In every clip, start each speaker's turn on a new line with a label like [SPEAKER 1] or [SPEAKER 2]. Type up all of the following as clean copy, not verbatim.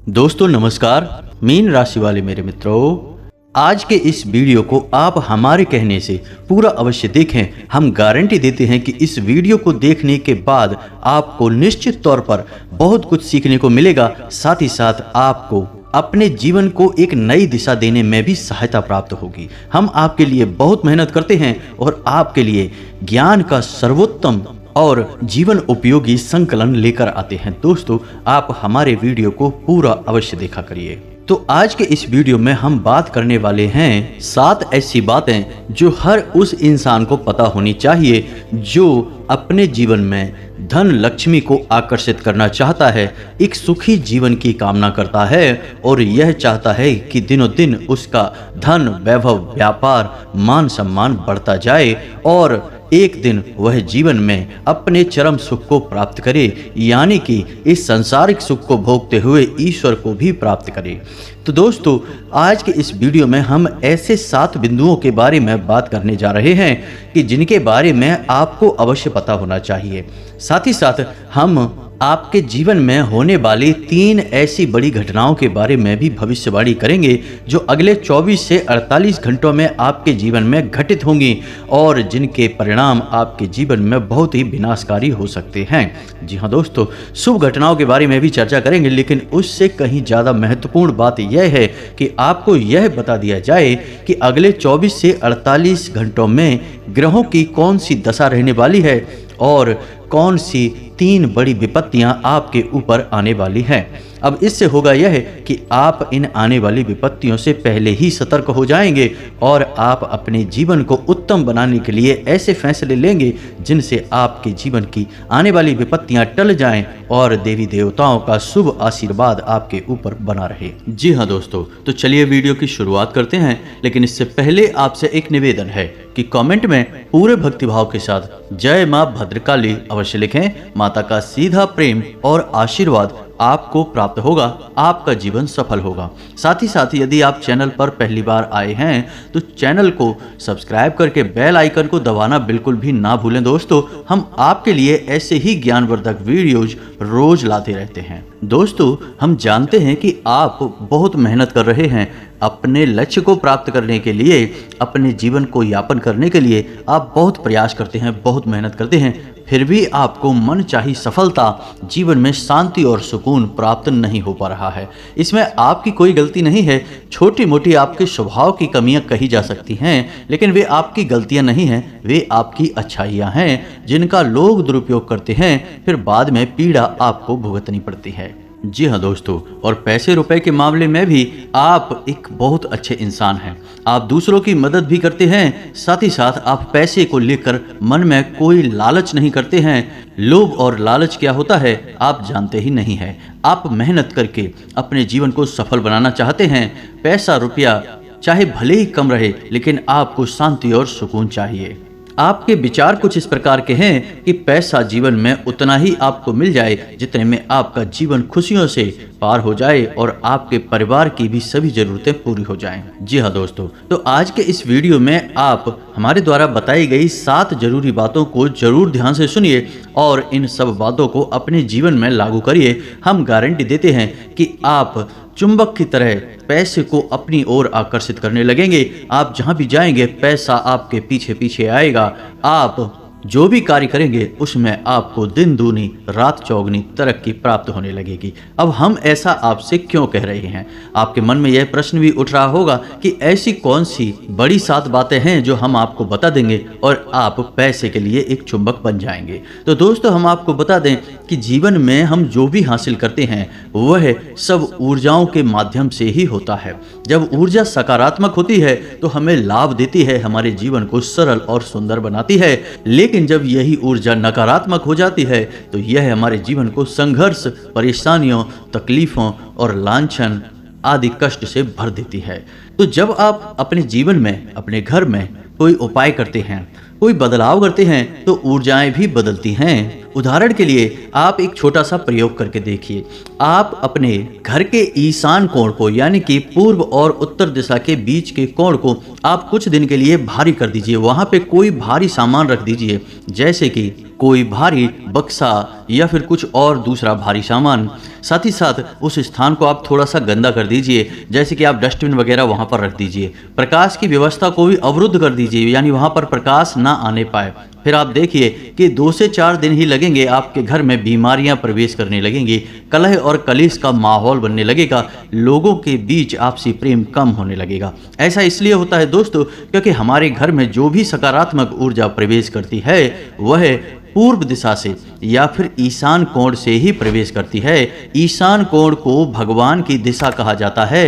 [SPEAKER 1] दोस्तों नमस्कार। मीन राशि वाले मेरे मित्रों, आज के इस वीडियो को आप हमारे कहने से पूरा अवश्य देखें। हम गारंटी देते हैं कि इस वीडियो को देखने के बाद आपको निश्चित तौर पर बहुत कुछ सीखने को मिलेगा, साथ ही साथ आपको अपने जीवन को एक नई दिशा देने में भी सहायता प्राप्त होगी। हम आपके लिए बहुत मेहनत करते हैं और आपके लिए ज्ञान का सर्वोत्तम और जीवन उपयोगी संकलन लेकर आते हैं। दोस्तों, आप हमारे वीडियो को पूरा अवश्य देखा करिए। तो आज के इस वीडियो में हम बात करने वाले हैं 7 ऐसी बातें जो हर उस इंसान को पता होनी चाहिए जो अपने जीवन में धन लक्ष्मी को आकर्षित करना चाहता है, एक सुखी जीवन की कामना करता है और यह चाहता है कि दिनों दिन उसका धन, वैभव, व्यापार, मान सम्मान बढ़ता जाए और एक दिन वह जीवन में अपने चरम सुख को प्राप्त करे, यानी कि इस सांसारिक सुख को भोगते हुए ईश्वर को भी प्राप्त करे। तो दोस्तों, आज के इस वीडियो में हम ऐसे 7 बिंदुओं के बारे में बात करने जा रहे हैं कि जिनके बारे में आपको अवश्य पता होना चाहिए। साथ ही साथ हम आपके जीवन में होने वाली 3 ऐसी बड़ी घटनाओं के बारे में भी भविष्यवाणी करेंगे जो अगले 24 से 48 घंटों में आपके जीवन में घटित होंगी और जिनके परिणाम आपके जीवन में बहुत ही विनाशकारी हो सकते हैं। जी हाँ दोस्तों, शुभ घटनाओं के बारे में भी चर्चा करेंगे, लेकिन उससे कहीं ज़्यादा महत्वपूर्ण बात यह है कि आपको यह बता दिया जाए कि अगले 24 से 48 घंटों में ग्रहों की कौन सी दशा रहने वाली है और कौन सी 3 बड़ी विपत्तियां आपके ऊपर आने वाली हैं। अब इससे होगा यह कि आप इन आने वाली विपत्तियों से पहले ही सतर्क हो जाएंगे और आप अपने जीवन को उत्तम बनाने के लिए ऐसे फैसले लेंगे जिनसे आपके जीवन की आने वाली विपत्तियां टल जाएं और देवी देवताओं का शुभ आशीर्वाद आपके ऊपर बना रहे। जी हाँ दोस्तों, तो चलिए वीडियो की शुरुआत करते हैं, लेकिन इससे पहले आपसे एक निवेदन है कि कमेंट में पूरे भक्तिभाव के साथ जय मां भद्रकाली अवश्य लिखें। माता का सीधा प्रेम और आशीर्वाद आपको प्राप्त होगा, आपका जीवन सफल होगा। साथ ही साथ यदि आप चैनल पर पहली बार आए हैं तो चैनल को सब्सक्राइब करके बेल आइकन को दबाना बिल्कुल भी ना भूलें। दोस्तों, हम आपके लिए ऐसे ही ज्ञानवर्धक वीडियोज रोज लाते रहते हैं। दोस्तों, हम जानते हैं कि आप बहुत मेहनत कर रहे हैं अपने लक्ष्य को प्राप्त करने के लिए, अपने जीवन को यापन करने के लिए आप बहुत प्रयास करते हैं, बहुत मेहनत करते हैं, फिर भी आपको मन चाही सफलता, जीवन में शांति और सुकून प्राप्त नहीं हो पा रहा है। इसमें आपकी कोई गलती नहीं है। छोटी मोटी आपके स्वभाव की कमियां कही जा सकती हैं, लेकिन वे आपकी गलतियां नहीं हैं, वे आपकी अच्छाइयां हैं जिनका लोग दुरुपयोग करते हैं, फिर बाद में पीड़ा आपको भुगतनी पड़ती है। जी हाँ दोस्तों, और पैसे रुपए के मामले में भी आप एक बहुत अच्छे इंसान हैं। आप दूसरों की मदद भी करते हैं, साथ ही साथ आप पैसे को लेकर मन में कोई लालच नहीं करते हैं। लोभ और लालच क्या होता है आप जानते ही नहीं है। आप मेहनत करके अपने जीवन को सफल बनाना चाहते हैं। पैसा रुपया चाहे भले ही कम रहे, लेकिन आपको शांति और सुकून चाहिए। आपके विचार कुछ इस प्रकार के हैं कि पैसा जीवन में उतना ही आपको मिल जाए जितने में आपका जीवन खुशियों से पार हो जाए और आपके परिवार की भी सभी जरूरतें पूरी हो जाएं। जी हाँ दोस्तों, तो आज के इस वीडियो में आप हमारे द्वारा बताई गई 7 जरूरी बातों को जरूर ध्यान से सुनिए और इन सब बातों को अपने जीवन में लागू करिए। हम गारंटी देते हैं कि आप चुंबक की तरह पैसे को अपनी ओर आकर्षित करने लगेंगे। आप जहां भी जाएंगे पैसा आपके पीछे पीछे आएगा। आप जो भी कार्य करेंगे उसमें आपको दिन दूनी रात चौगनी तरक्की प्राप्त होने लगेगी। अब हम ऐसा आपसे क्यों कह रहे हैं? आपके मन में यह प्रश्न भी उठ रहा होगा कि ऐसी कौन सी बड़ी 7 बातें हैं जो हम आपको बता देंगे और आप पैसे के लिए एक चुंबक बन जाएंगे। तो दोस्तों, हम आपको बता दें कि जीवन में हम जो भी हासिल करते हैं वह सब ऊर्जाओं के माध्यम से ही होता है। जब ऊर्जा सकारात्मक होती है तो हमें लाभ देती है, हमारे जीवन को सरल और सुंदर बनाती है। लेकिन जब यही ऊर्जा नकारात्मक हो जाती है तो यह हमारे जीवन को संघर्ष, परेशानियों, तकलीफों और लांछन आदि कष्ट से भर देती है। तो जब आप अपने जीवन में, अपने घर में कोई उपाय करते हैं, कोई बदलाव करते हैं तो ऊर्जाएं भी बदलती हैं। उदाहरण के लिए आप एक छोटा सा प्रयोग करके देखिए। आप अपने घर के ईशान कोण को, यानी कि पूर्व और उत्तर दिशा के बीच के कोण को आप कुछ दिन के लिए भारी कर दीजिए। वहां पे कोई भारी सामान रख दीजिए, जैसे कि कोई भारी बक्सा या फिर कुछ और दूसरा भारी सामान। साथ ही साथ उस स्थान को आप थोड़ा सा गंदा कर दीजिए, जैसे कि आप डस्टबिन वगैरह वहाँ पर रख दीजिए। प्रकाश की व्यवस्था को भी अवरुद्ध कर दीजिए, यानी वहाँ पर प्रकाश ना आने पाए। फिर आप देखिए कि 2 से 4 दिन ही लगेंगे, आपके घर में बीमारियां प्रवेश करने लगेंगी, कलह और कलेश का माहौल बनने लगेगा, लोगों के बीच आपसी प्रेम कम होने लगेगा। ऐसा इसलिए होता है दोस्तों, क्योंकि हमारे घर में जो भी सकारात्मक ऊर्जा प्रवेश करती है वह पूर्व दिशा से या फिर ईशान कोण से ही प्रवेश करती है। ईशान कोण को भगवान की दिशा कहा जाता है।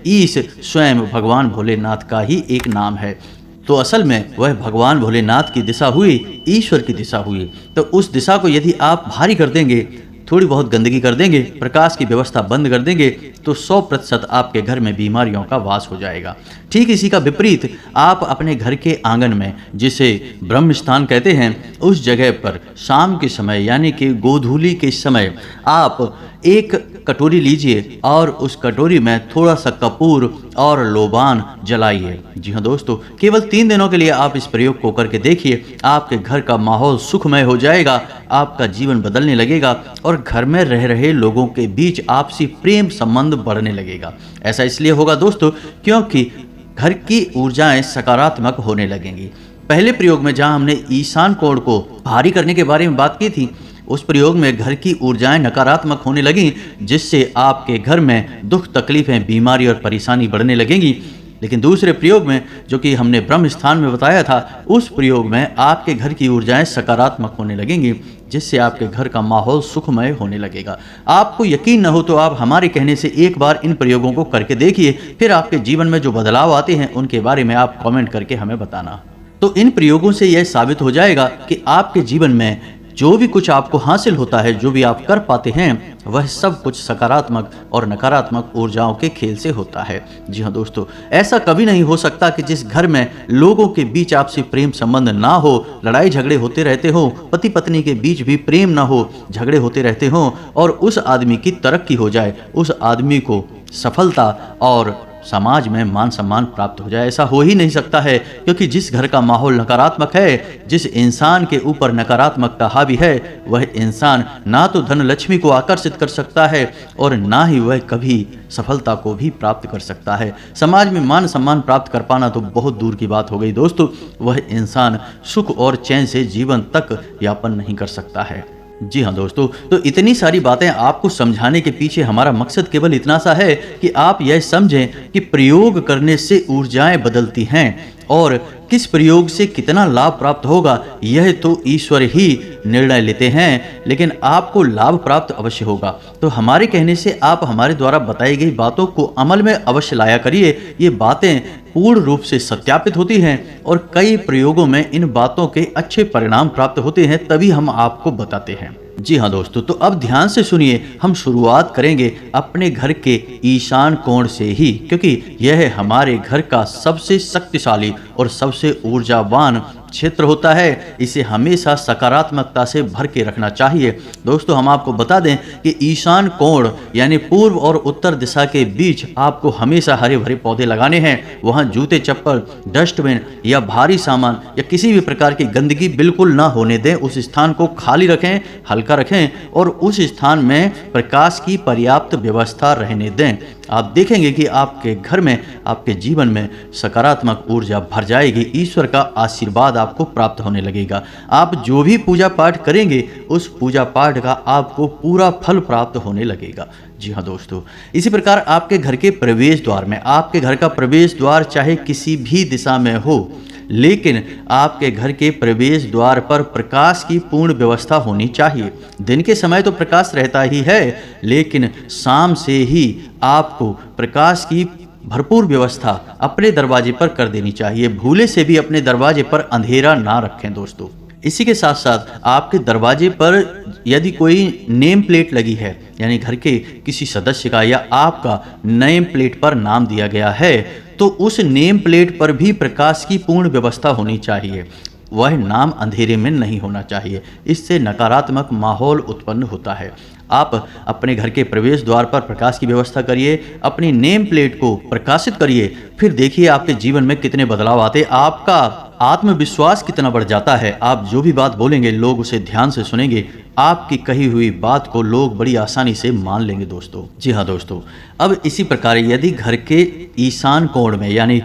[SPEAKER 1] ईश स्वयं भगवान भोलेनाथ का ही एक नाम है, तो असल में वह भगवान भोलेनाथ की दिशा हुई, ईश्वर की दिशा हुई। तो उस दिशा को यदि आप भारी कर देंगे, थोड़ी बहुत गंदगी कर देंगे, प्रकाश की व्यवस्था बंद कर देंगे, तो 100% आपके घर में बीमारियों का वास हो जाएगा। ठीक इसी का विपरीत आप अपने घर के आंगन में, जिसे ब्रह्म स्थान कहते हैं, उस जगह पर शाम के समय यानी कि गोधूली के समय आप एक कटोरी लीजिए और उस कटोरी में थोड़ा सा कपूर और लोबान जलाइए। जी हाँ दोस्तों, केवल 3 दिनों के लिए आप इस प्रयोग को करके देखिए, आपके घर का माहौल सुखमय हो जाएगा, आपका जीवन बदलने लगेगा और घर में रह रहे लोगों के बीच आपसी प्रेम संबंध बढ़ने लगेगा। ऐसा इसलिए होगा दोस्तों क्योंकि घर की ऊर्जाएं सकारात्मक होने लगेंगी। पहले प्रयोग में जहां हमने ईशान कोण को भारी करने के बारे में बात की थी, उस प्रयोग में घर की ऊर्जाएं नकारात्मक होने लगी, जिससे आपके घर में दुख तकलीफें, बीमारी और परेशानी बढ़ने लगेंगी। लेकिन दूसरे प्रयोग में, जो कि हमने ब्रह्म स्थान में बताया था, उस प्रयोग में आपके घर की ऊर्जाएं सकारात्मक होने लगेंगी, जिससे आपके घर का माहौल सुखमय होने लगेगा। आपको यकीन न हो तो आप हमारे कहने से एक बार इन प्रयोगों को करके देखिए, फिर आपके जीवन में जो बदलाव आते हैं उनके बारे में आप कमेंट करके हमें बताना। तो इन प्रयोगों से यह साबित हो जाएगा कि आपके जीवन में जो भी कुछ आपको हासिल होता है, जो भी आप कर पाते हैं, वह सब कुछ सकारात्मक और नकारात्मक ऊर्जाओं के खेल से होता है। जी हाँ दोस्तों, ऐसा कभी नहीं हो सकता कि जिस घर में लोगों के बीच आपसी प्रेम संबंध ना हो, लड़ाई झगड़े होते रहते हो, पति पत्नी के बीच भी प्रेम ना हो, झगड़े होते रहते हो और उस आदमी की तरक्की हो जाए, उस आदमी को सफलता और समाज में मान सम्मान प्राप्त हो जाए। ऐसा हो ही नहीं सकता है, क्योंकि जिस घर का माहौल नकारात्मक है, जिस इंसान के ऊपर नकारात्मकता हावी है, वह इंसान ना तो धन लक्ष्मी को आकर्षित कर सकता है और ना ही वह कभी सफलता को भी प्राप्त कर सकता है। समाज में मान सम्मान प्राप्त कर पाना तो बहुत दूर की बात हो गई दोस्तों, वह इंसान सुख और चैन से जीवन तक यापन नहीं कर सकता है। जी हाँ दोस्तों, तो इतनी सारी बातें आपको समझाने के पीछे हमारा मकसद केवल इतना सा है कि आप यह समझें कि प्रयोग करने से ऊर्जाएं बदलती हैं और किस प्रयोग से कितना लाभ प्राप्त होगा यह तो ईश्वर ही निर्णय लेते हैं, लेकिन आपको लाभ प्राप्त अवश्य होगा। तो हमारे कहने से आप हमारे द्वारा बताई गई बातों को अमल में अवश्य लाया करिए। ये बातें पूर्ण रूप से सत्यापित होती हैं और कई प्रयोगों में इन बातों के अच्छे परिणाम प्राप्त होते हैं, तभी हम आपको बताते हैं। जी हाँ दोस्तों, तो अब ध्यान से सुनिए, हम शुरुआत करेंगे अपने घर के ईशान कोण से ही, क्योंकि यह हमारे घर का सबसे शक्तिशाली और सबसे ऊर्जावान क्षेत्र होता है। इसे हमेशा सकारात्मकता से भर के रखना चाहिए। दोस्तों, हम आपको बता दें कि ईशान कोण यानी पूर्व और उत्तर दिशा के बीच आपको हमेशा हरे भरे पौधे लगाने हैं। वहाँ जूते, चप्पल, डस्टबिन या भारी सामान या किसी भी प्रकार की गंदगी बिल्कुल ना होने दें। उस स्थान को खाली रखें, हल्का रखें और उस स्थान में प्रकाश की पर्याप्त व्यवस्था रहने दें। आप देखेंगे कि आपके घर में, आपके जीवन में सकारात्मक ऊर्जा भर जाएगी। ईश्वर का आशीर्वाद आपको प्राप्त होने लगेगा। आप जो भी पूजा पाठ करेंगे, उस पूजा पाठ का आपको पूरा फल प्राप्त होने लगेगा। जी हाँ दोस्तों, इसी प्रकार आपके घर के प्रवेश द्वार में, आपके घर का प्रवेश द्वार चाहे किसी भी दिशा में हो, लेकिन आपके घर के प्रवेश द्वार पर प्रकाश की पूर्ण व्यवस्था होनी चाहिए। दिन के समय तो प्रकाश रहता ही है, लेकिन शाम से ही आपको प्रकाश की भरपूर व्यवस्था अपने दरवाजे पर कर देनी चाहिए। भूले से भी अपने दरवाजे पर अंधेरा ना रखें दोस्तों। इसी के साथ साथ आपके दरवाजे पर यदि कोई नेम प्लेट लगी है, यानी घर के किसी सदस्य का या आपका नेम प्लेट पर नाम दिया गया है, तो उस नेम प्लेट पर भी प्रकाश की पूर्ण व्यवस्था होनी चाहिए। वह नाम अंधेरे में नहीं होना चाहिए, इससे नकारात्मक माहौल उत्पन्न होता है। आप अपने घर के प्रवेश द्वार पर प्रकाश की व्यवस्था करिए, अपनी नेम प्लेट को प्रकाशित करिए, फिर देखिए आपके जीवन में कितने बदलाव आते। आपका आत्मविश्वास कितना बढ़ जाता है। आप जो भी बात बोलेंगे लोग उसे ध्यान से सुनेंगे, आपकी कही हुई बात को लोग बड़ी आसानी से मान लेंगे दोस्तों। जी हाँ दोस्तों, अब इसी प्रकार यदि घर के ईशान कोण में यानी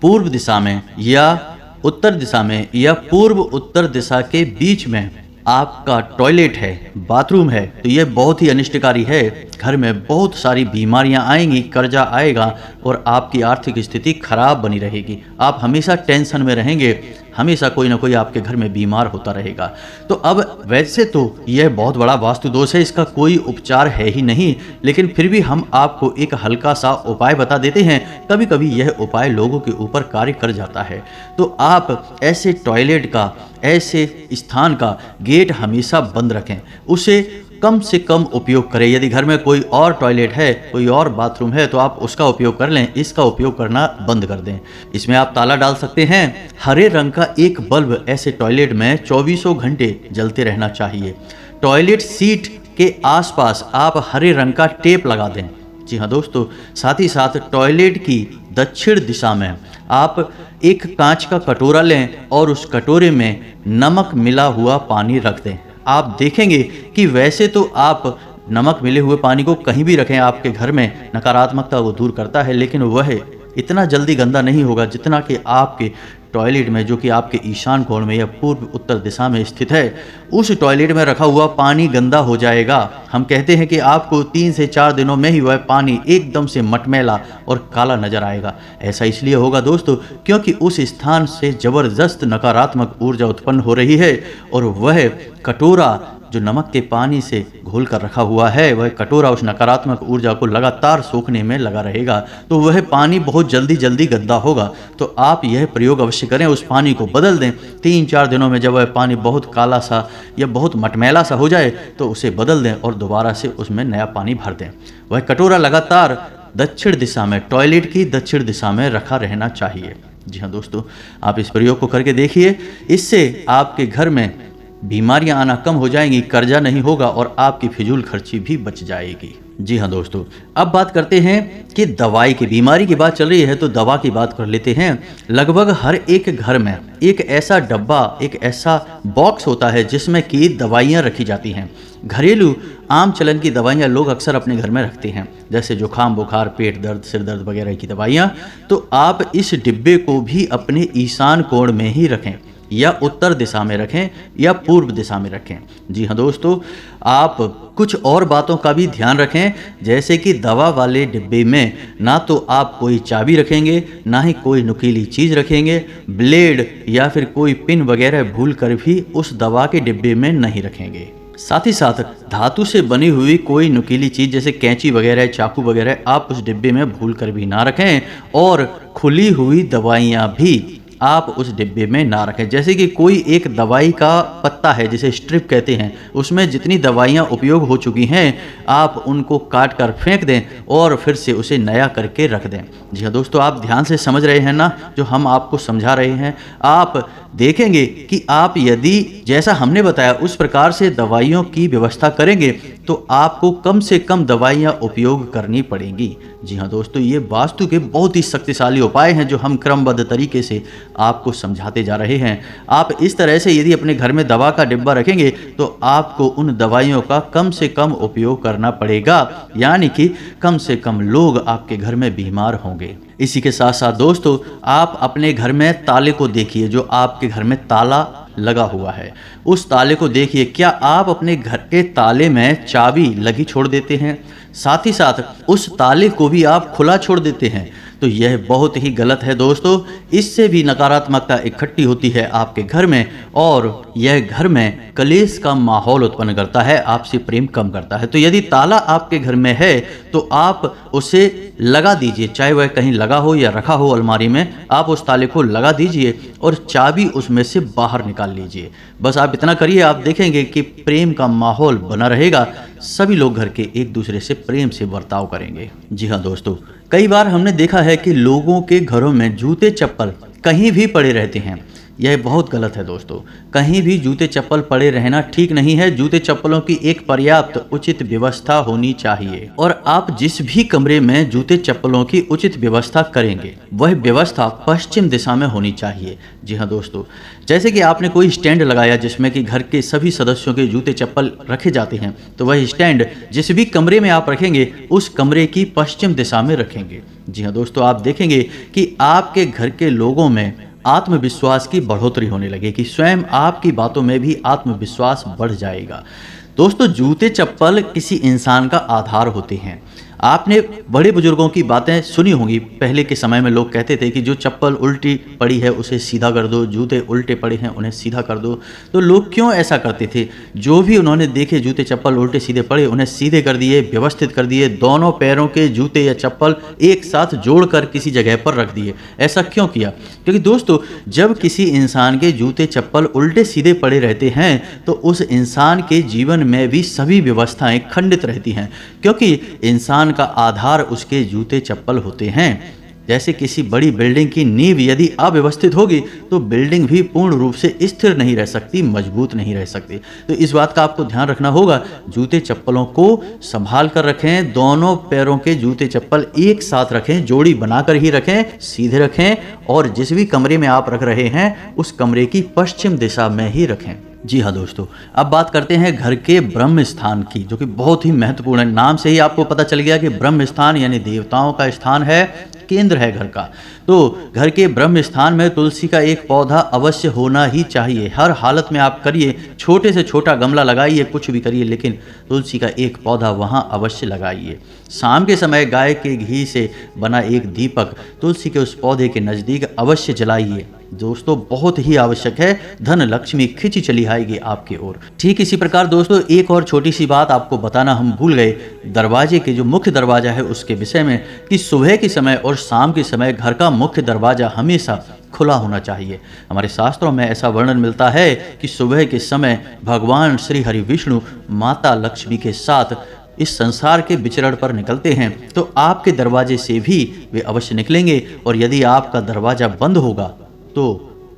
[SPEAKER 1] पूर्व दिशा में या उत्तर दिशा में या पूर्व उत्तर दिशा के बीच में आपका टॉयलेट है, बाथरूम है, तो यह बहुत ही अनिष्टकारी है। घर में बहुत सारी बीमारियां आएंगी, कर्जा आएगा और आपकी आर्थिक स्थिति खराब बनी रहेगी। आप हमेशा टेंशन में रहेंगे, हमेशा कोई ना कोई आपके घर में बीमार होता रहेगा। तो अब वैसे तो यह बहुत बड़ा वास्तु दोष है, इसका कोई उपचार है ही नहीं, लेकिन फिर भी हम आपको एक हल्का सा उपाय बता देते हैं। कभी कभी यह उपाय लोगों के ऊपर कार्य कर जाता है। तो आप ऐसे टॉयलेट का, ऐसे स्थान का गेट हमेशा बंद रखें, उसे कम से कम उपयोग करें। यदि घर में कोई और टॉयलेट है, कोई और बाथरूम है, तो आप उसका उपयोग कर लें, इसका उपयोग करना बंद कर दें। इसमें आप ताला डाल सकते हैं। हरे रंग का एक बल्ब ऐसे टॉयलेट में 24 घंटे जलते रहना चाहिए। टॉयलेट सीट के आसपास आप हरे रंग का टेप लगा दें। जी हाँ दोस्तों, साथ ही साथ टॉयलेट की दक्षिण दिशा में आप एक कांच का कटोरा लें और उस कटोरे में नमक मिला हुआ पानी रख दें। आप देखेंगे कि वैसे तो आप नमक मिले हुए पानी को कहीं भी रखें, आपके घर में नकारात्मकता वो दूर करता है, लेकिन वह इतना जल्दी गंदा नहीं होगा जितना कि आपके टॉयलेट में, जो कि आपके ईशान कोण में या पूर्व उत्तर दिशा में स्थित है, उस टॉयलेट में रखा हुआ पानी गंदा हो जाएगा। हम कहते हैं कि आपको 3 से 4 दिनों में ही वह पानी एकदम से मटमैला और काला नजर आएगा। ऐसा इसलिए होगा दोस्तों क्योंकि उस स्थान से जबरदस्त नकारात्मक ऊर्जा उत्पन्न हो रही है और वह कटोरा जो नमक के पानी से घोल कर रखा हुआ है, वह कटोरा उस नकारात्मक ऊर्जा को लगातार सोखने में लगा रहेगा, तो वह पानी बहुत जल्दी गंदा होगा। तो आप यह प्रयोग अवश्य करें, उस पानी को बदल दें। 3-4 दिनों में जब वह पानी बहुत काला सा या बहुत मटमैला सा हो जाए तो उसे बदल दें और दोबारा से उसमें नया पानी भर दें। वह कटोरा लगातार दक्षिण दिशा में, टॉयलेट की दक्षिण दिशा में रखा रहना चाहिए। जी हाँ दोस्तों, आप इस प्रयोग को करके देखिए, इससे आपके घर में बीमारियां आना कम हो जाएंगी, कर्जा नहीं होगा और आपकी फिजूल खर्ची भी बच जाएगी। जी हाँ दोस्तों, अब बात करते हैं कि दवाई की, बीमारी की बात चल रही है तो दवा की बात कर लेते हैं। लगभग हर एक घर में एक ऐसा डब्बा, एक ऐसा बॉक्स होता है जिसमें कि दवाइयाँ रखी जाती हैं। घरेलू आम चलन की दवाइयाँ लोग अक्सर अपने घर में रखते हैं, जैसे जुकाम, बुखार, पेट दर्द, सिर दर्द वगैरह की दवाइयाँ। तो आप इस डिब्बे को भी अपने ईशान कोण में ही रखें, या उत्तर दिशा में रखें या पूर्व दिशा में रखें। जी हाँ दोस्तों, आप कुछ और बातों का भी ध्यान रखें, जैसे कि दवा वाले डिब्बे में ना तो आप कोई चाबी रखेंगे, ना ही कोई नुकीली चीज़ रखेंगे। ब्लेड या फिर कोई पिन वगैरह भूल कर भी उस दवा के डिब्बे में नहीं रखेंगे। साथ ही साथ धातु से बनी हुई कोई नुकीली चीज़ जैसे कैंची वगैरह, चाकू वगैरह आप उस डिब्बे में भूल कर भी ना रखें। और खुली हुई दवाइयाँ भी आप उस डिब्बे में ना रखें। जैसे कि कोई एक दवाई का पत्ता है जिसे स्ट्रिप कहते हैं, उसमें जितनी दवाइयाँ उपयोग हो चुकी हैं आप उनको काट कर फेंक दें और फिर से उसे नया करके रख दें। जी हाँ दोस्तों, आप ध्यान से समझ रहे हैं ना जो हम आपको समझा रहे हैं। आप देखेंगे कि आप यदि जैसा हमने बताया उस प्रकार से दवाइयों की व्यवस्था करेंगे तो आपको कम से कम दवाइयाँ उपयोग करनी पड़ेंगी। जी हाँ दोस्तों, ये वास्तु के बहुत ही शक्तिशाली उपाय हैं जो हम क्रमबद्ध तरीके से आपको समझाते जा रहे हैं। आप इस तरह से यदि अपने घर में दवा का डिब्बा रखेंगे तो आपको उन दवाइयों का कम से कम उपयोग करना पड़ेगा, यानी कि कम से कम लोग आपके घर में बीमार होंगे। इसी के साथ साथ दोस्तों, आप अपने घर में ताले को देखिए, जो आपके घर में ताला लगा हुआ है उस ताले को देखिए। क्या आप अपने घर के ताले में चाबी लगी छोड़ देते हैं? साथ ही साथ उस ताले को भी आप खुला छोड़ देते हैं, तो यह बहुत ही गलत है दोस्तों। इससे भी नकारात्मकता इकट्ठी होती है आपके घर में और यह घर में कलेश का माहौल उत्पन्न करता है, आपसे प्रेम कम करता है। तो यदि ताला आपके घर में है तो आप उसे लगा दीजिए, चाहे वह कहीं लगा हो या रखा हो अलमारी में, आप उस ताले को लगा दीजिए और चाबी उसमें से बाहर निकाल लीजिए। बस आप इतना करिए, आप देखेंगे कि प्रेम का माहौल बना रहेगा, सभी लोग घर के एक दूसरे से प्रेम से बर्ताव करेंगे। जी हाँ दोस्तों, कई बार हमने देखा है कि लोगों के घरों में जूते चप्पल कहीं भी पड़े रहते हैं। यह बहुत गलत है दोस्तों। कहीं भी जूते चप्पल पड़े रहना ठीक नहीं है। जूते चप्पलों की एक पर्याप्त उचित व्यवस्था होनी चाहिए और आप जिस भी कमरे में जूते चप्पलों की उचित व्यवस्था करेंगे वह व्यवस्था पश्चिम दिशा में होनी चाहिए। जी हाँ दोस्तों, जैसे कि आपने कोई स्टैंड लगाया जिसमें कि घर के सभी सदस्यों के जूते चप्पल रखे जाते हैं, तो वह स्टैंड जिस भी कमरे में आप रखेंगे उस कमरे की पश्चिम दिशा में रखेंगे। जी हाँ दोस्तों, आप देखेंगे कि आपके घर के लोगों में आत्मविश्वास की बढ़ोतरी होने लगेगी, स्वयं आपकी बातों में भी आत्मविश्वास बढ़ जाएगा। दोस्तों, जूते चप्पल किसी इंसान का आधार होते हैं। आपने बड़े बुजुर्गों की बातें सुनी होंगी। पहले के समय में लोग कहते थे कि जो चप्पल उल्टी पड़ी है उसे सीधा कर दो, जूते उल्टे पड़े हैं उन्हें सीधा कर दो। तो लोग क्यों ऐसा करते थे? जो भी उन्होंने देखे जूते चप्पल उल्टे सीधे पड़े उन्हें सीधे कर दिए, व्यवस्थित कर दिए, दोनों पैरों के जूते या चप्पल एक साथ जोड़कर किसी जगह पर रख दिए। ऐसा क्यों किया? क्योंकि दोस्तों, जब किसी इंसान के जूते चप्पल उल्टे सीधे पड़े रहते हैं तो उस इंसान के जीवन में भी सभी व्यवस्थाएं खंडित रहती हैं, क्योंकि इंसान का आधार उसके जूते चप्पल होते हैं। जैसे किसी बड़ी बिल्डिंग की नींव यदि अव्यवस्थित होगी तो बिल्डिंग भी पूर्ण रूप से स्थिर नहीं रह सकती, मजबूत नहीं रह सकती। तो इस बात का आपको ध्यान रखना होगा। जूते चप्पलों को संभाल कर रखें, दोनों पैरों के जूते चप्पल एक साथ रखें, जोड़ी बनाकर ही रखें, सीधे रखें और जिस भी कमरे में आप रख रहे हैं उस कमरे की पश्चिम दिशा में ही रखें। जी हाँ दोस्तों, अब बात करते हैं घर के ब्रह्म स्थान की, जो कि बहुत ही महत्वपूर्ण है। नाम से ही आपको पता चल गया कि ब्रह्म स्थान यानी देवताओं का स्थान है, केंद्र है घर का। तो घर के ब्रह्म स्थान में तुलसी का एक पौधा अवश्य होना ही चाहिए। हर हालत में आप करिए, छोटे से छोटा गमला लगाइए, कुछ भी करिए, लेकिन तुलसी का एक पौधा वहाँ अवश्य लगाइए। शाम के समय गाय के घी से बना एक दीपक तुलसी के उस पौधे के नज़दीक अवश्य जलाइए। दोस्तों, बहुत ही आवश्यक है, धन लक्ष्मी खिंची चली आएगी आपकी ओर। ठीक इसी प्रकार दोस्तों, एक और छोटी सी बात आपको बताना हम भूल गए, दरवाजे के जो मुख्य दरवाजा है उसके विषय में, कि सुबह के समय और शाम के समय घर का मुख्य दरवाजा हमेशा खुला होना चाहिए। हमारे शास्त्रों में ऐसा वर्णन मिलता है कि सुबह के समय भगवान श्री हरि विष्णु माता लक्ष्मी के साथ इस संसार के विचरण पर निकलते हैं, तो आपके दरवाजे से भी वे अवश्य निकलेंगे और यदि आपका दरवाजा बंद होगा तो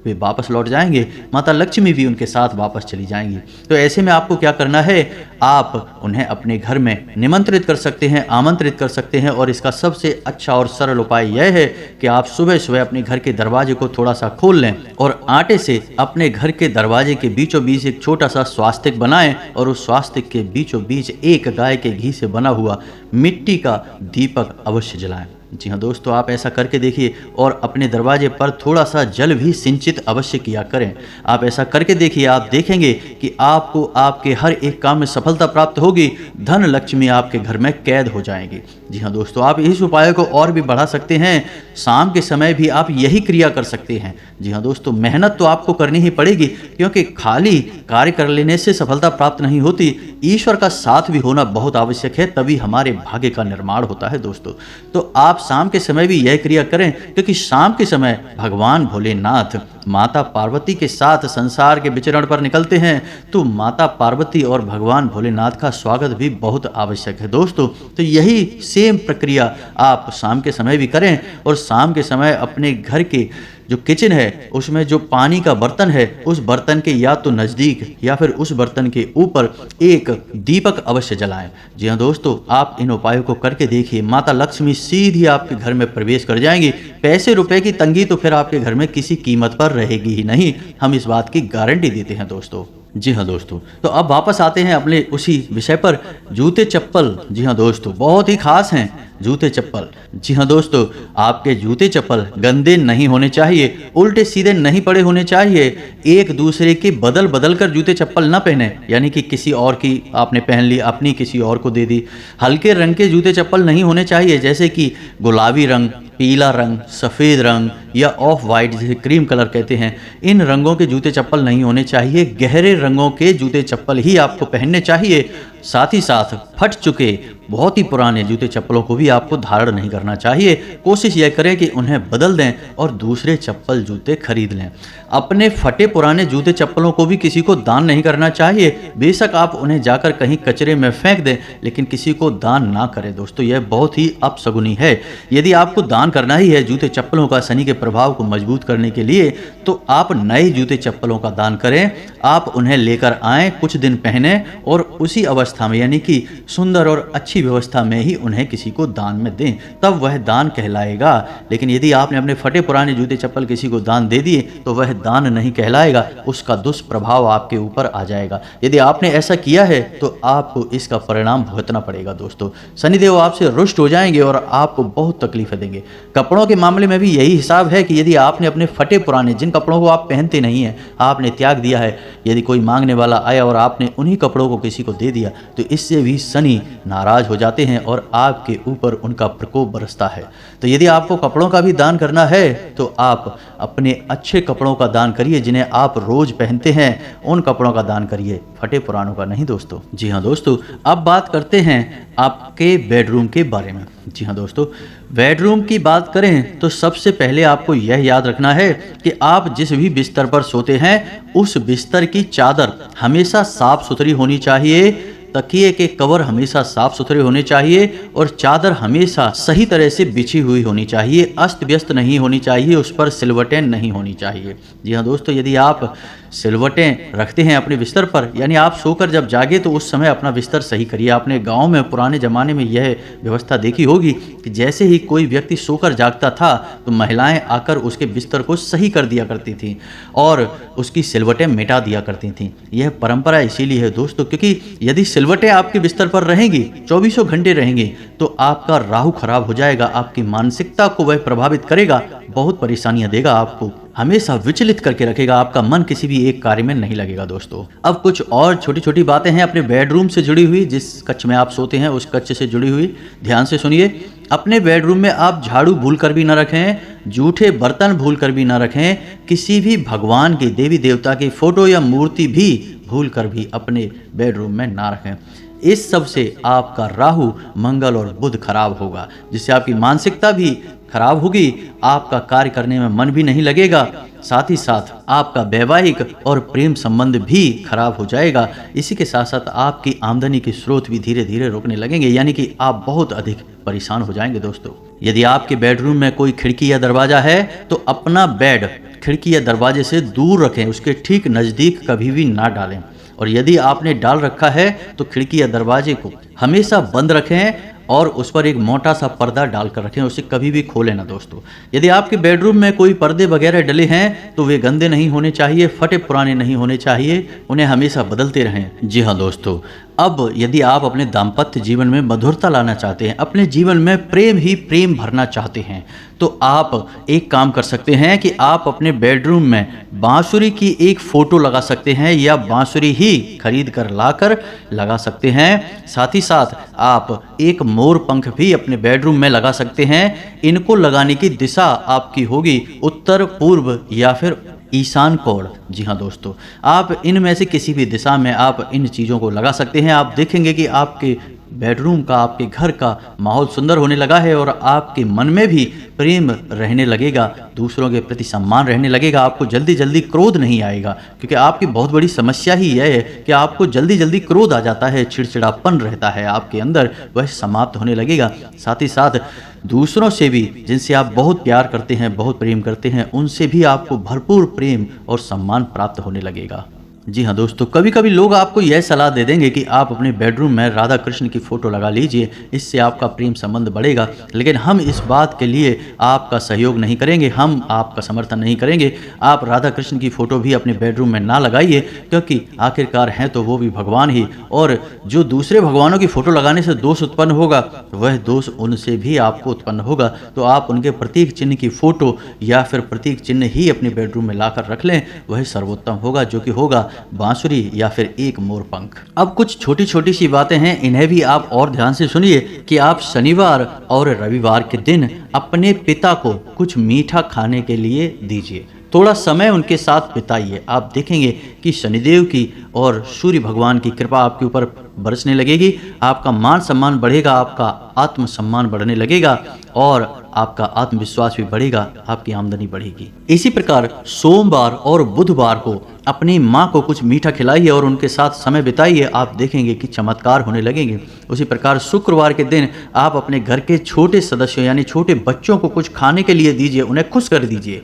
[SPEAKER 1] वे वापस लौट जाएंगे, माता लक्ष्मी भी उनके साथ वापस चली जाएंगी। तो ऐसे में आपको क्या करना है, आप उन्हें अपने घर में निमंत्रित कर सकते हैं, आमंत्रित कर सकते हैं। और इसका सबसे अच्छा और सरल उपाय यह है कि आप सुबह सुबह अपने घर के दरवाजे को थोड़ा सा खोल लें और आटे से अपने घर के दरवाजे के बीचों बीच एक छोटा सा स्वास्तिक बनाएं और उस स्वास्तिक के बीचों बीच एक गाय के घी से बना हुआ मिट्टी का दीपक अवश्य जलाएं। जी हाँ दोस्तों, आप ऐसा करके देखिए और अपने दरवाजे पर थोड़ा सा जल भी सिंचित अवश्य किया करें। आप ऐसा करके देखिए, आप देखेंगे कि आपको आपके हर एक काम में सफलता प्राप्त होगी, धन लक्ष्मी आपके घर में कैद हो जाएगी। जी हाँ दोस्तों, आप इस उपाय को और भी बढ़ा सकते हैं। शाम के समय भी आप यही क्रिया कर सकते हैं। जी हाँ दोस्तों, मेहनत तो आपको करनी ही पड़ेगी, क्योंकि खाली कार्य कर लेने से सफलता प्राप्त नहीं होती, ईश्वर का साथ भी होना बहुत आवश्यक है, तभी हमारे भाग्य का निर्माण होता है दोस्तों। तो आप शाम के समय भी यह क्रिया करें, क्योंकि शाम के समय भगवान भोलेनाथ माता पार्वती के साथ संसार के विचरण पर निकलते हैं, तो माता पार्वती और भगवान भोलेनाथ का स्वागत भी बहुत आवश्यक है दोस्तों। तो यही सेम प्रक्रिया आप शाम के समय भी करें और शाम के समय अपने घर के जो किचन है उसमें जो पानी का बर्तन है उस बर्तन के या तो नज़दीक या फिर उस बर्तन के ऊपर एक दीपक अवश्य जलाएं। जी हाँ दोस्तों, आप इन उपायों को करके देखिए, माता लक्ष्मी सीधी आपके घर में प्रवेश कर जाएंगी। पैसे रुपए की तंगी तो फिर आपके घर में किसी कीमत पर रहेगी ही नहीं, हम इस बात की गारंटी देते हैं दोस्तों। जी हाँ दोस्तों, तो अब वापस आते हैं अपने उसी विषय पर, जूते चप्पल। जी हाँ दोस्तों, बहुत ही खास हैं जूते चप्पल। जी हाँ दोस्तों, आपके जूते चप्पल गंदे नहीं होने चाहिए, उल्टे सीधे नहीं पड़े होने चाहिए। एक दूसरे के बदल बदल कर जूते चप्पल ना पहने, यानी कि किसी और की आपने पहन ली, अपनी किसी और को दे दी। हल्के रंग के जूते चप्पल नहीं होने चाहिए, जैसे कि गुलाबी रंग, पीला रंग, सफ़ेद रंग या ऑफ वाइट जिसे क्रीम कलर कहते हैं, इन रंगों के जूते चप्पल नहीं होने चाहिए। गहरे रंगों के जूते चप्पल ही आपको पहनने चाहिए। साथ ही साथ फट चुके बहुत ही पुराने जूते चप्पलों को भी आपको धारण नहीं करना चाहिए। कोशिश यह करें कि उन्हें बदल दें और दूसरे चप्पल जूते खरीद लें। अपने फटे पुराने जूते चप्पलों को भी किसी को दान नहीं करना चाहिए। बेशक आप उन्हें जाकर कहीं कचरे में फेंक दें, लेकिन किसी को दान ना करें दोस्तों, यह बहुत ही अपशगुनी है। यदि आपको दान करना ही है जूते चप्पलों का शनि के प्रभाव को मजबूत करने के लिए तो आप नए जूते चप्पलों का दान करें। आप उन्हें लेकर आएं, कुछ दिन पहने और उसी अवस्था में यानी कि सुंदर और अच्छी व्यवस्था में ही उन्हें किसी को दान में दें, तब वह दान कहलाएगा। लेकिन यदि आपने अपने फटे पुराने जूते चप्पल किसी को दान दे दिए तो वह दान नहीं कहलाएगा, उसका दुष्प्रभाव आपके ऊपर आ जाएगा। यदि आपने ऐसा किया है तो आपको इसका परिणाम भुगतना पड़ेगा। दोस्तों, शनिदेव आपसे रुष्ट हो जाएंगे और आपको बहुत तकलीफें देंगे। कपड़ों के मामले में भी यही हिसाब है कि यदि आपने अपने फटे पुराने, जिन कपड़ों को आप पहनते नहीं हैं, आपने त्याग दिया है, यदि कोई मांगने वाला आया और आपने उन्हीं कपड़ों को किसी को दे दिया तो इससे भी शनि नाराज हो जाते हैं और आपके ऊपर उनका प्रकोप बरसता है। तो यदि आपको कपड़ों का भी दान करना है तो आप अपने अच्छे कपड़ों का दान करिए, जिन्हें आप रोज पहनते हैं, उन कपड़ों का दान करिए, फटे पुरानों का नहीं दोस्तों। जी हाँ दोस्तों, अब बात करते हैं आपके बेडरूम के बारे में। जी हाँ दोस्तों, बेडरूम की बात करें तो सबसे पहले आपको यह याद रखना है कि आप जिस भी बिस्तर पर सोते हैं उस बिस्तर की चादर हमेशा साफ सुथरी होनी चाहिए, तकिए के कवर हमेशा साफ सुथरे होने चाहिए और चादर हमेशा सही तरह से बिछी हुई होनी चाहिए, अस्त व्यस्त नहीं होनी चाहिए, उस पर सिलवटें नहीं होनी चाहिए। जी हाँ दोस्तों, यदि आप सिलवटें रखते हैं अपने बिस्तर पर, यानी आप सोकर जब जागे तो उस समय अपना बिस्तर सही करिए। आपने गांव में पुराने ज़माने में यह व्यवस्था देखी होगी कि जैसे ही कोई व्यक्ति सोकर जागता था तो महिलाएं आकर उसके बिस्तर को सही कर दिया करती थीं और उसकी सिलवटें मिटा दिया करती थीं। यह परंपरा इसीलिए है दोस्तों क्योंकि यदि सिलवटें आपके बिस्तर पर रहेंगी, 24 घंटे रहेंगी, तो आपका राहु खराब हो जाएगा, आपकी मानसिकता को वह प्रभावित करेगा, बहुत परेशानियां देगा, आपको हमेशा विचलित करके रखेगा, आपका मन किसी भी एक कार्य में नहीं लगेगा। दोस्तों, अब कुछ और छोटी छोटी बातें हैं अपने बेडरूम से जुड़ी हुई, जिस कक्ष में आप सोते हैं उस कक्ष से जुड़ी हुई, ध्यान से सुनिए। अपने बेडरूम में आप झाड़ू भूल कर भी ना रखें, जूठे बर्तन भूल कर भी ना रखें, किसी भी भगवान की, देवी देवता की फोटो या मूर्ति भी भूल कर भी अपने बेडरूम में ना रखें। इस सब से आपका राहु, मंगल और बुध खराब होगा, जिससे आपकी मानसिकता भी खराब होगी, आपका कार्य करने में मन भी नहीं लगेगा, साथ ही साथ आपका वैवाहिक और प्रेम संबंध भी खराब हो जाएगा। इसी के साथ साथ आपकी आमदनी के स्रोत भी धीरे धीरे रुकने लगेंगे, यानी कि आप बहुत अधिक परेशान हो जाएंगे। दोस्तों, यदि आपके बेडरूम में कोई खिड़की या दरवाजा है तो अपना बेड खिड़की या दरवाजे से दूर रखें, उसके ठीक नज़दीक कभी भी ना डालें। और यदि आपने डाल रखा है तो खिड़की या दरवाजे को हमेशा बंद रखें और उस पर एक मोटा सा पर्दा डालकर रखें, उसे कभी भी खोलें ना। दोस्तों, यदि आपके बेडरूम में कोई पर्दे वगैरह डले हैं तो वे गंदे नहीं होने चाहिए, फटे पुराने नहीं होने चाहिए, उन्हें हमेशा बदलते रहें। जी हाँ दोस्तों, अब यदि आप अपने दाम्पत्य जीवन में मधुरता लाना चाहते हैं, अपने जीवन में प्रेम ही प्रेम भरना चाहते हैं, तो आप एक काम कर सकते हैं कि आप अपने बेडरूम में बांसुरी की एक फ़ोटो लगा सकते हैं या बांसुरी ही खरीद कर लाकर लगा सकते हैं। साथ ही साथ आप एक मोर पंख भी अपने बेडरूम में लगा सकते हैं। इनको लगाने की दिशा आपकी होगी उत्तर, पूर्व या फिर ईशान कोण। जी हाँ दोस्तों, आप इनमें से किसी भी दिशा में आप इन चीज़ों को लगा सकते हैं। आप देखेंगे कि आपके बेडरूम का, आपके घर का माहौल सुंदर होने लगा है और आपके मन में भी प्रेम रहने लगेगा, दूसरों के प्रति सम्मान रहने लगेगा, आपको जल्दी जल्दी क्रोध नहीं आएगा, क्योंकि आपकी बहुत बड़ी समस्या ही यह है कि आपको जल्दी जल्दी क्रोध आ जाता है, चिड़चिड़ापन रहता है आपके अंदर, वह समाप्त होने लगेगा। साथ ही साथ दूसरों से भी, जिनसे आप बहुत प्यार करते हैं, बहुत प्रेम करते हैं, उनसे भी आपको भरपूर प्रेम और सम्मान प्राप्त होने लगेगा। जी हाँ दोस्तों, कभी कभी लोग आपको यह सलाह दे देंगे कि आप अपने बेडरूम में राधा कृष्ण की फ़ोटो लगा लीजिए, इससे आपका प्रेम संबंध बढ़ेगा। लेकिन हम इस बात के लिए आपका सहयोग नहीं करेंगे, हम आपका समर्थन नहीं करेंगे। आप राधा कृष्ण की फ़ोटो भी अपने बेडरूम में ना लगाइए, क्योंकि आखिरकार हैं तो वो भी भगवान ही, और जो दूसरे भगवानों की फ़ोटो लगाने से दोष उत्पन्न होगा वह दोष उनसे भी आपको उत्पन्न होगा। तो आप उनके प्रतीक चिन्ह की फ़ोटो या फिर प्रतीक चिन्ह ही अपने बेडरूम में लाकर रख लें, वही सर्वोत्तम होगा, जो कि होगा बांसुरी या फिर एक मोर पंख। अब कुछ छोटी छोटी सी बातें हैं, इन्हें भी आप और ध्यान से सुनिए कि आप शनिवार और रविवार के दिन अपने पिता को कुछ मीठा खाने के लिए दीजिए, थोड़ा समय उनके साथ बिताइए। आप देखेंगे कि शनिदेव की और सूर्य भगवान की कृपा आपके ऊपर बरसने लगेगी, आपका मान सम्मान बढ़ेगा, आपका आत्मसम्मान बढ़ने लगेगा और आपका आत्मविश्वास भी बढ़ेगा, आपकी आमदनी बढ़ेगी। इसी प्रकार सोमवार और बुधवार को अपनी माँ को कुछ मीठा खिलाइए और उनके साथ समय बिताइए, आप देखेंगे कि चमत्कार होने लगेंगे। उसी प्रकार शुक्रवार के दिन आप अपने घर के छोटे सदस्यों यानी छोटे बच्चों को कुछ खाने के लिए दीजिए, उन्हें खुश कर दीजिए।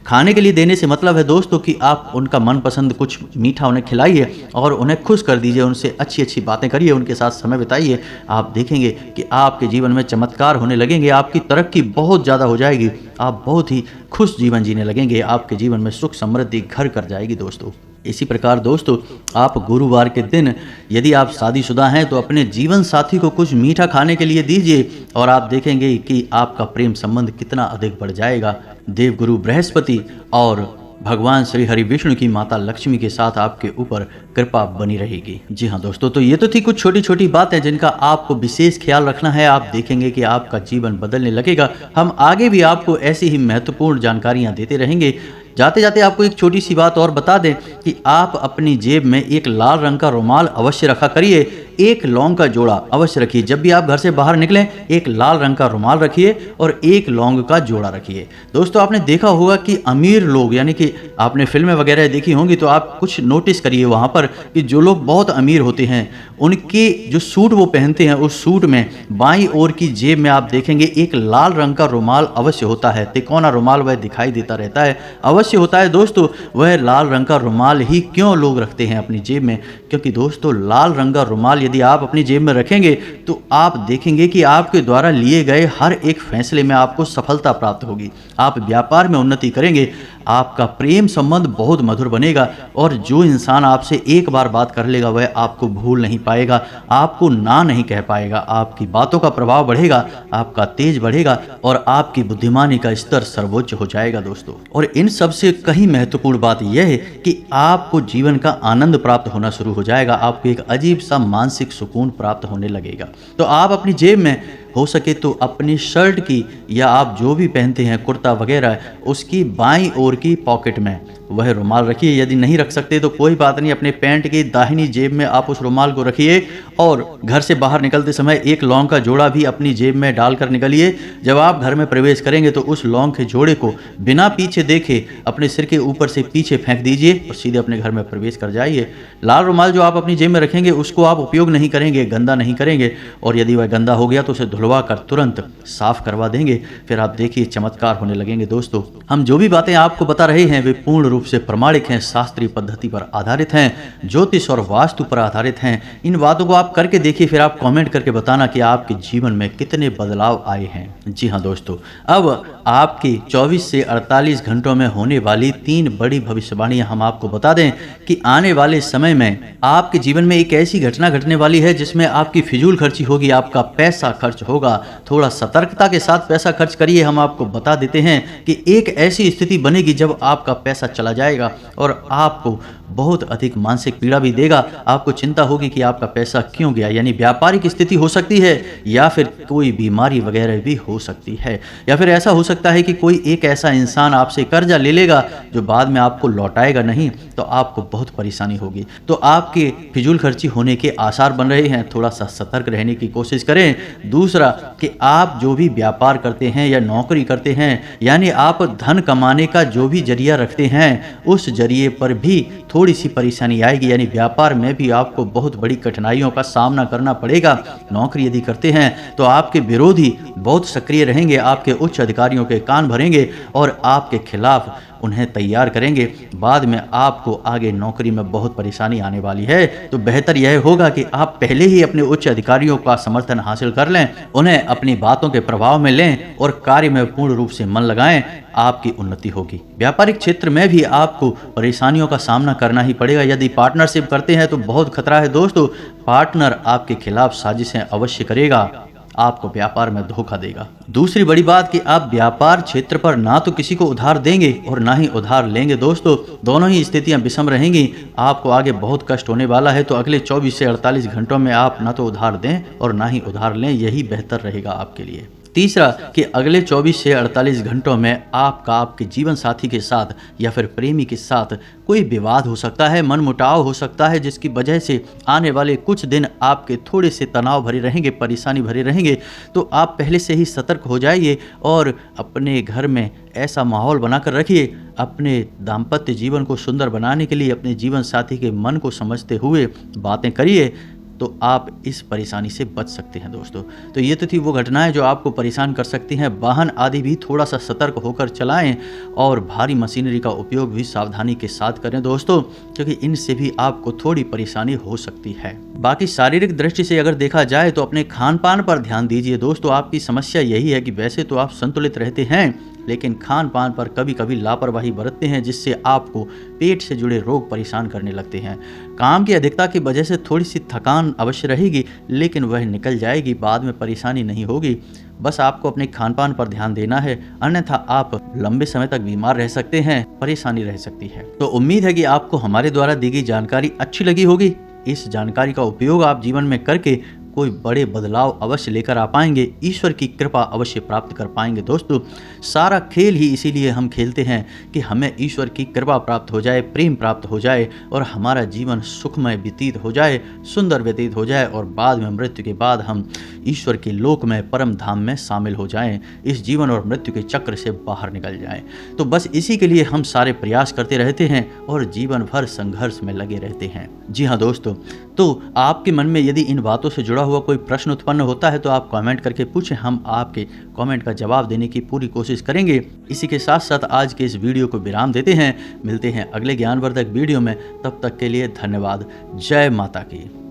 [SPEAKER 1] खाने के लिए देने से मतलब है दोस्तों कि आप उनका मनपसंद कुछ मीठा उन्हें खिलाइए और उन्हें खुश कर दीजिए, उनसे अच्छी अच्छी बातें करिए, उनके साथ समय बिताइए। आप देखेंगे कि आपके जीवन में चमत्कार होने लगेंगे, आपकी तरक्की बहुत ज़्यादा हो जाएगी, आप बहुत ही खुश जीवन जीने लगेंगे, आपके जीवन में सुख समृद्धि घर कर जाएगी दोस्तों। इसी प्रकार दोस्तों आप गुरुवार के दिन यदि आप शादीशुदा हैं तो अपने जीवन साथी को कुछ मीठा खाने के लिए दीजिए और आप देखेंगे कि आपका प्रेम संबंध कितना अधिक बढ़ जाएगा। देवगुरु बृहस्पति और भगवान श्री हरि विष्णु की माता लक्ष्मी के साथ आपके ऊपर कृपा बनी रहेगी। जी हाँ दोस्तों, तो ये तो थी कुछ छोटी छोटी बातें जिनका आपको विशेष ख्याल रखना है। आप देखेंगे कि आपका जीवन बदलने लगेगा। हम आगे भी आपको ऐसी ही महत्वपूर्ण जानकारियाँ देते रहेंगे। जाते जाते आपको एक छोटी सी बात और बता दें कि आप अपनी जेब में एक लाल रंग का रुमाल अवश्य रखा करिए, एक लौंग का जोड़ा अवश्य रखिए। जब भी आप घर से बाहर निकलें एक लाल रंग का रुमाल रखिए और एक लौंग का जोड़ा रखिए। दोस्तों आपने देखा होगा कि अमीर लोग यानी कि आपने फिल्में वगैरह देखी होंगी तो आप कुछ नोटिस करिए वहाँ पर कि जो लोग बहुत अमीर होते हैं उनके जो सूट वो पहनते हैं उस सूट में बाईं ओर की जेब में आप देखेंगे एक लाल रंग का रुमाल अवश्य होता है। तिकोना रुमाल वह दिखाई देता रहता है, अवश्य होता है दोस्तों। वह लाल रंग का रुमाल ही क्यों लोग रखते हैं अपनी जेब में? क्योंकि दोस्तों लाल रंग का रुमाल यदि आप अपनी जेब में रखेंगे तो आप देखेंगे कि आपके द्वारा लिए गए हर एक फैसले में आपको सफलता प्राप्त होगी, आप व्यापार में उन्नति करेंगे, आपका प्रेम संबंध बहुत मधुर बनेगा और जो इंसान आपसे एक बार बात कर लेगा वह आपको भूल नहीं पाएगा, आपको ना नहीं कह पाएगा, आपकी बातों का प्रभाव बढ़ेगा, आपका तेज बढ़ेगा और आपकी बुद्धिमानी का स्तर सर्वोच्च हो जाएगा दोस्तों। और इन सबसे कहीं महत्वपूर्ण बात यह है कि आपको जीवन का आनंद प्राप्त होना शुरू हो जाएगा, आपको एक अजीब सा मानसिक सुकून प्राप्त होने लगेगा। तो आप अपनी जेब में हो सके तो अपनी शर्ट की या आप जो भी पहनते हैं कुर्ता वगैरह उसकी बाईं ओर की पॉकेट में वह रुमाल रखिए। यदि नहीं रख सकते तो कोई बात नहीं, अपने पैंट की दाहिनी जेब में आप उस रुमाल को रखिए और घर से बाहर निकलते समय एक लौंग का जोड़ा भी अपनी जेब में डालकर निकलिए। जब आप घर में प्रवेश करेंगे तो उस लौंग के जोड़े को बिना पीछे देखे अपने सिर के ऊपर से पीछे फेंक दीजिए और सीधे अपने घर में प्रवेश कर जाइए। लाल रुमाल जो आप अपनी जेब में रखेंगे उसको आप उपयोग नहीं करेंगे, गंदा नहीं करेंगे और यदि वह गंदा हो गया तो उसे धुलवा कर तुरंत साफ करवा देंगे। फिर आप देखिए चमत्कार होने लगेंगे दोस्तों। हम जो भी बातें आपको बता रहे हैं वे पूर्ण रूप से प्रमाणिक हैं, शास्त्रीय पद्धति पर आधारित हैं, ज्योतिष और वास्तु पर आधारित हैं। इन बातों को आप करके देखिए, फिर आप कमेंट करके बताना कि आपके जीवन में कितने बदलाव आए हैं। जी हाँ दोस्तों, अब आपके 24 से 48 घंटों में होने वाली 3 बड़ी भविष्यवाणियां हम आपको बता दें कि आने वाले समय में आपके जीवन में एक ऐसी घटना घटने वाली है जिसमें आपकी फिजूल खर्ची होगी, आपका पैसा खर्च होगा। थोड़ा सतर्कता के साथ पैसा खर्च करिए। हम आपको बता देते हैं कि एक ऐसी स्थिति बनेगी जब आपका पैसा चला जाएगा और आपको बहुत अधिक मानसिक पीड़ा भी देगा। आपको चिंता होगी कि आपका पैसा क्यों गया, यानी व्यापारिक स्थिति हो सकती है या फिर कोई बीमारी वगैरह भी हो सकती है, या फिर ऐसा हो सकता है कि कोई एक ऐसा इंसान आपसे कर्जा ले लेगा जो बाद में आपको लौटाएगा नहीं, तो आपको बहुत परेशानी होगी। तो आपके फिजूल खर्ची होने के आसार बन रहे हैं, थोड़ा सा सतर्क रहने की कोशिश करें। दूसरा कि आप जो भी व्यापार करते हैं या नौकरी करते हैं, यानी आप धन कमाने का जो भी जरिया रखते हैं उस जरिए पर भी थोड़ी सी परेशानी आएगी, यानी व्यापार में भी आपको बहुत बड़ी कठिनाइयों का सामना करना पड़ेगा। नौकरी यदि करते हैं तो आपके विरोधी बहुत सक्रिय रहेंगे, आपके उच्च अधिकारियों के कान भरेंगे और आपके खिलाफ उन्हें तैयार करेंगे। बाद में आपको आगे नौकरी में बहुत परेशानी आने वाली है। तो बेहतर यह होगा कि आप पहले ही अपने उच्च अधिकारियों का समर्थन हासिल कर लें, उन्हें अपनी बातों के प्रभाव में लें और कार्य में पूर्ण रूप से मन लगाएं, आपकी उन्नति होगी। व्यापारिक क्षेत्र में भी आपको परेशानियों का सामना करना ही पड़ेगा। यदि पार्टनरशिप करते हैं तो बहुत खतरा है दोस्तों। पार्टनर आपके खिलाफ साजिशें अवश्य करेगा, आपको व्यापार में धोखा देगा। दूसरी बड़ी बात कि आप व्यापार क्षेत्र पर ना तो किसी को उधार देंगे और ना ही उधार लेंगे दोस्तों, दोनों ही स्थितियां विषम रहेंगी। आपको आगे बहुत कष्ट होने वाला है। तो अगले 24 से 48 घंटों में आप ना तो उधार दें और ना ही उधार लें, यही बेहतर रहेगा आपके लिए। तीसरा कि अगले 24 से 48 घंटों में आपका आपके जीवन साथी के साथ या फिर प्रेमी के साथ कोई विवाद हो सकता है, मनमुटाव हो सकता है, जिसकी वजह से आने वाले कुछ दिन आपके थोड़े से तनाव भरे रहेंगे, परेशानी भरे रहेंगे। तो आप पहले से ही सतर्क हो जाइए और अपने घर में ऐसा माहौल बनाकर रखिए, अपने दाम्पत्य जीवन को सुंदर बनाने के लिए अपने जीवन साथी के मन को समझते हुए बातें करिए, तो आप इस परेशानी से बच सकते हैं दोस्तों। तो ये तो थी वो घटनाएं जो आपको परेशान कर सकती हैं। वाहन आदि भी थोड़ा सा सतर्क होकर चलाएं और भारी मशीनरी का उपयोग भी सावधानी के साथ करें दोस्तों, क्योंकि इनसे भी आपको थोड़ी परेशानी हो सकती है। बाकी शारीरिक दृष्टि से अगर देखा जाए तो अपने खान पान पर ध्यान दीजिए दोस्तों। आपकी समस्या यही है कि वैसे तो आप संतुलित रहते हैं, लेकिन खान पान पर कभी कभी लापरवाही बरतते हैं, जिससे आपको पेट से जुड़े रोग परेशान करने लगते हैं। काम की अधिकता की वजह से थोड़ी सी थकान अवश्य रहेगी, लेकिन वह निकल जाएगी, बाद में परेशानी नहीं होगी। बस आपको अपने खान पान पर ध्यान देना है, अन्यथा आप लंबे समय तक बीमार रह सकते हैं, परेशानी रह सकती है। तो उम्मीद है कि आपको हमारे द्वारा दी गई जानकारी अच्छी लगी होगी। इस जानकारी का उपयोग आप जीवन में करके कोई बड़े बदलाव अवश्य लेकर आ पाएंगे, ईश्वर की कृपा अवश्य प्राप्त कर पाएंगे दोस्तों। सारा खेल ही इसीलिए हम खेलते हैं कि हमें ईश्वर की कृपा प्राप्त हो जाए, प्रेम प्राप्त हो जाए और हमारा जीवन सुखमय व्यतीत हो जाए, सुंदर व्यतीत हो जाए और बाद में मृत्यु के बाद हम ईश्वर के लोक में परम धाम में शामिल हो जाएं, इस जीवन और मृत्यु के चक्र से बाहर निकल जाएं। तो बस इसी के लिए हम सारे प्रयास करते रहते हैं और जीवन भर संघर्ष में लगे रहते हैं। जी हाँ दोस्तों, तो आपके मन में यदि इन बातों से जुड़ा हुआ कोई प्रश्न उत्पन्न होता है तो आप कमेंट करके पूछें, हम आपके कमेंट का जवाब देने की पूरी कोशिश करेंगे। इसी के साथ साथ आज के इस वीडियो को विराम देते हैं, मिलते हैं अगले ज्ञानवर्धक वीडियो में। तब तक के लिए धन्यवाद। जय माता की।